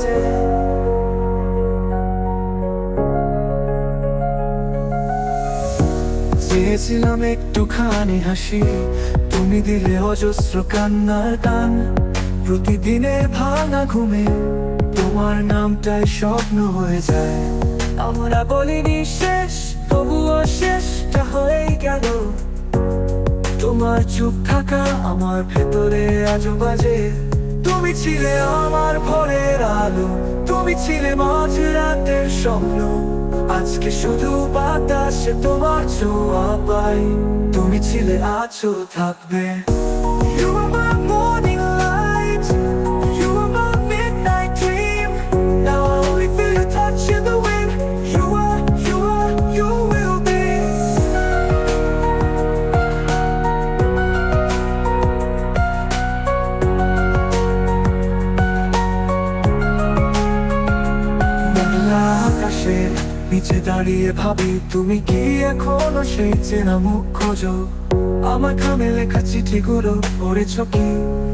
বাজে। চেয়েছিলাম একটুখানি হাসি, তুমি দিলে অজস্র কান্নার গান। প্রতিদিনের ভাঙা ঘুমে তোমার নামটাই স্বপ্ন হয়ে যায়। আমরা বলিনি শেষ, তবুও শেষটা হয়ে গেল। তোমার চুপ থাকা আমার ভেতরে আজও বাজে। তুমি ছিলে আমার ভোরের আলো, তুমি ছিলে মাঝরাতের স্বপ্ন। আজকে শুধু বাতাসে তোমার ছোঁয়া পাই। তুমি ছিলে আছো থাকবে। You are my morning light, you are my midnight dream. Now I only feel your touch in the wind. You will be. মেঘলা আকাশের নিচে দাঁড়িয়ে ভাবি, তুমি কি এখনো সেই চেনা মুখ খোঁজো? আমার খামে লেখা চিঠিগুলো পড়েছো কি,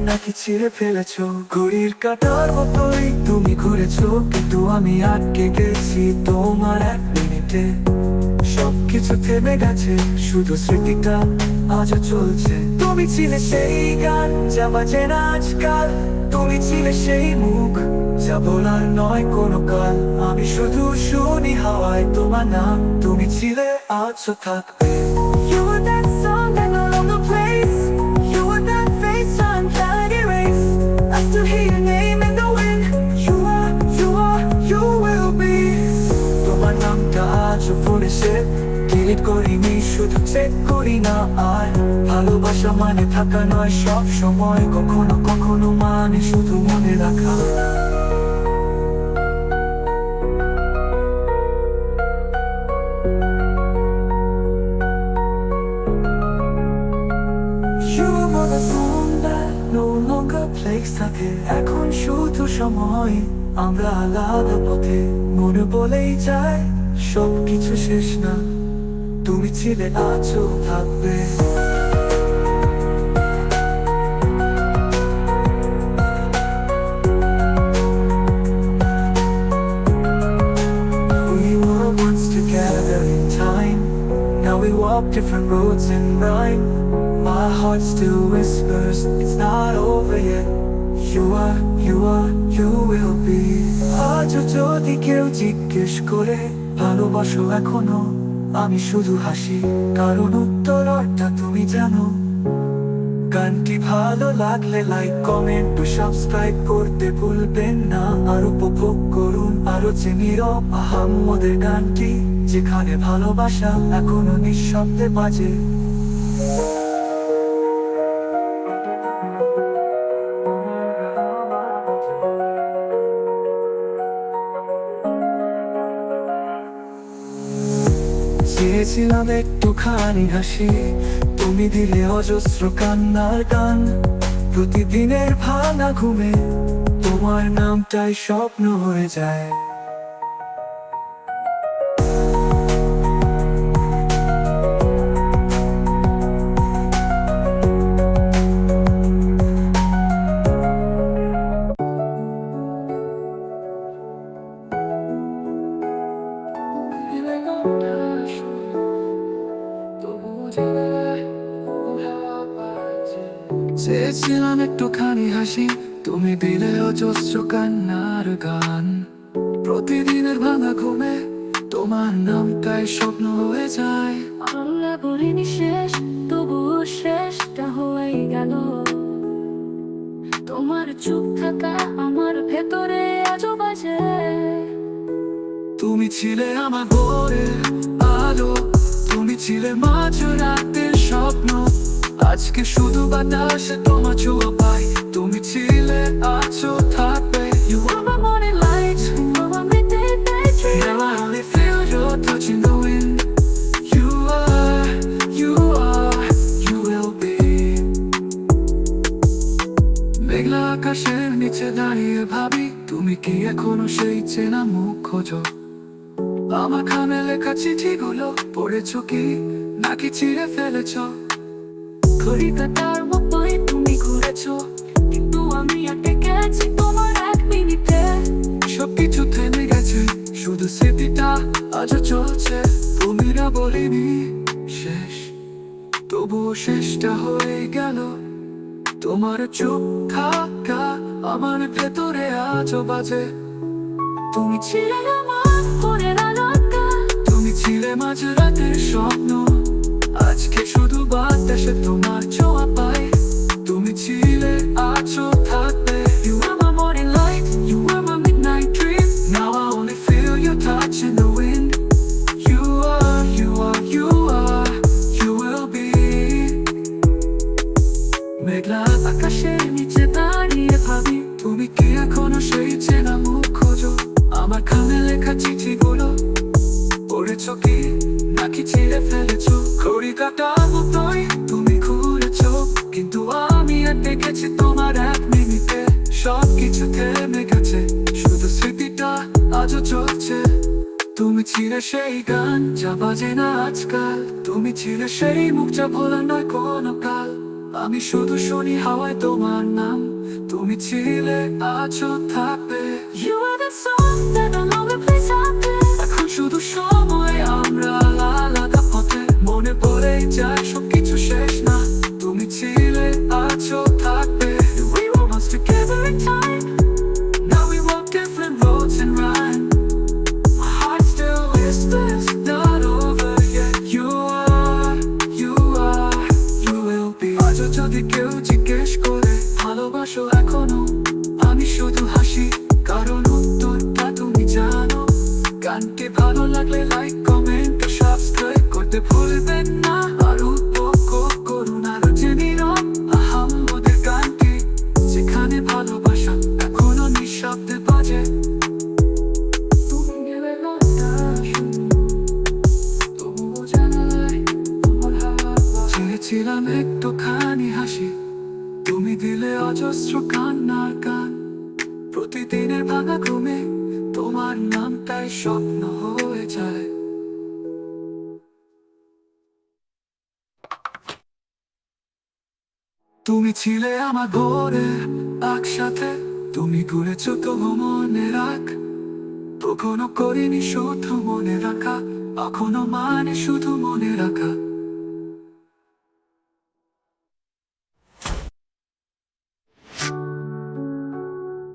নাকি ছিঁড়ে ফেলেছো? ঘড়ির কাঁটার মতোই তুমি ঘুরেছো, কিন্তু আমি আটকে গেছি তোমার এক মিনিটে। সবকিছু থেমে গেছে, শুধু স্মৃতিটা আজও চলছে। তুমি ছিলে সেই গান যা বাজে না আজকাল, তুমি ছিলে সেই মুখ যা বলার নয় কোনো কাল। আমি শুধু শুনি হাওয়ায় তোমার নাম, তুমি ছিলে আছো থাকবে। You were that song that no longer plays, you were that face I'm can't erase. I still hear your name in the wind. You will be. তোমার নামটা আজও ফোনে সে ডিলিট করিনি, শুধু চেক করি না আর। ভালোবাসা মানে থাকা নয় সব সময়, কখনো কখনো মানে শুধু মনে রাখা। থাকে এখন শুধু সময়, আমরা আলাদা পথে। মনে বলেই যায় সবকিছু শেষ না, তুমি ছিলে আছো থাকবে। We were once together in time, now we walk different roads in rhyme. My heart still whispers, it's not over yet. You will be. আজও যদি কেউ জিজ্ঞেস করে ভালোবাসো এখনো, আমি শুধু হাসি, কারণ উত্তরটা তুমি জানো। গানটি ভালো লাগলে লাইক কমেন্ট ও সাবস্ক্রাইব করতে ভুলবেন না। আর উপভোগ করুন আরো যে নীরব আহাম্মদের গানটি, যেখানে ভালোবাসা এখনো নিঃশব্দে বাজে। চেয়েছিলাম একটুখানি হাসি, তুমি দিলে অজস্র কান্নার গান। প্রতিদিনের ভাঙা ঘুমে তোমার নামটাই স্বপ্ন হয়ে যায়। চেয়েছিলাম একটুখানি হাসি, তুমি দিলে অজস্র কান্নার গান। প্রতিদিনের ভাঙা ঘুমে তোমার নামটাই স্বপ্ন হয়ে যায়। আমরা বলিনি শেষ, তবুও শেষটা হয়ে গেল। তোমার চুপ থাকা আমার ভেতরে আজও বাজে। তুমি ছিলে আমার ভোরের আলো, তুমি ছিলে মাঝরাতের স্বপ্ন। আজকে শুধু বাতাসে তোমার ছোঁয়া পাই, তুমি ছিলে আছো থাকবে। You are my morning light, you are my midnight dream. Now I only feel your touch in the wind. You will be. মেঘলা আকাশের নিচে দাঁড়িয়ে ভাবি, তুমি কি এখনো সেই চেনা মুখ খোঁজো? আমার খামে লেখা চিঠিগুলো পড়েছো কি, নাকি ছিঁড়ে ফেলেছো? ঘড়ি কাঁটার মতোই তুমি ঘুরেছো, কিন্তু আমি আটকে গেছি তোমার এক মিনিটে। তোমার চুপ থাকা আমার ভেতরে আজও বাজে। তুমি ছিলে আমার মনের আলোকা, তুমি ছিলে মাঝরাতের স্বপ্ন, আজকে শুধু বাতাসে তোমার ছোঁয়া পাই। তুমি ছিলে আছো থাকবে। You are my morning light, you are my midnight dream. Now I only feel your touch in the wind. You are, you are, you are, you will be. মেঘলা আকাশের নিচে দাঁড়িয়ে ভাবি, তুমি কি এখনো সেই চেনা মুখ খোঁজো? আমার খামে লেখা চিঠিগুলো পড়েছো কি নাকি ছিঁড়ে ফেলেছো? ঘড়ি কাটা মতোই তুমি ঘুরেছো, কিন্তু আমি আর দেখেছি তোমার এক মিনিটে সব কিছু থেমে গেছে, শুধু স্মৃতিটা আজও চলছে। তুমি ছিলে সেই গান যা বাজে না আজকাল, তুমি ছিলে সেই মুখ যা ভোলা নয় কোনো কাল। আমি শুধু শুনি হাওয়ায় তোমার নাম, তুমি ছিলে আছো থাকবে। You are the song that no longer plays out there. এখন শুধু সময় আমরা আলাদা পথে, মনে পড়েই যায় সবকিছু শেষ না। তুমি ছিলে আছো থাকবে। We were once together in time. Now we walk different roads and rhyme. My heart still whispers, not over yet. You are, you are, you will be. আজও যদি কেউ জিজ্ঞেস করে ভালোবাসো এখনো, আমি শুধু হাসি, কারণ উত্তরটা তুমি জানো। গানটি ভালো লাগলে লাইক কমেন্ট সাবস্ক্রাইব করতে ভুলবেন না। আর উপভোগ করুন আরো যে নীরব আহাম্মদের গানটি, যেখানে ভালোবাসা এখনো নিঃশব্দে বাজে। তুমি গেলে রাতটা শূন্য, তবুও জানালায় তোমার হাওয়া বাজে। চেয়েছিলাম একটুখানি হাসি, তুমি দিলে অজস্র কান্নার গান। প্রতিদিনের ভাঙা ঘুমে তোমার নামটাই স্বপ্ন হয়ে যায়। তুমি ছিলে আমার ভোরে একসাথে, তুমি ঘুরেছো তবু মনে রাখ। কখনো করিনি শুধু মনে রাখা, এখনো মানে শুধু মনে রাখা।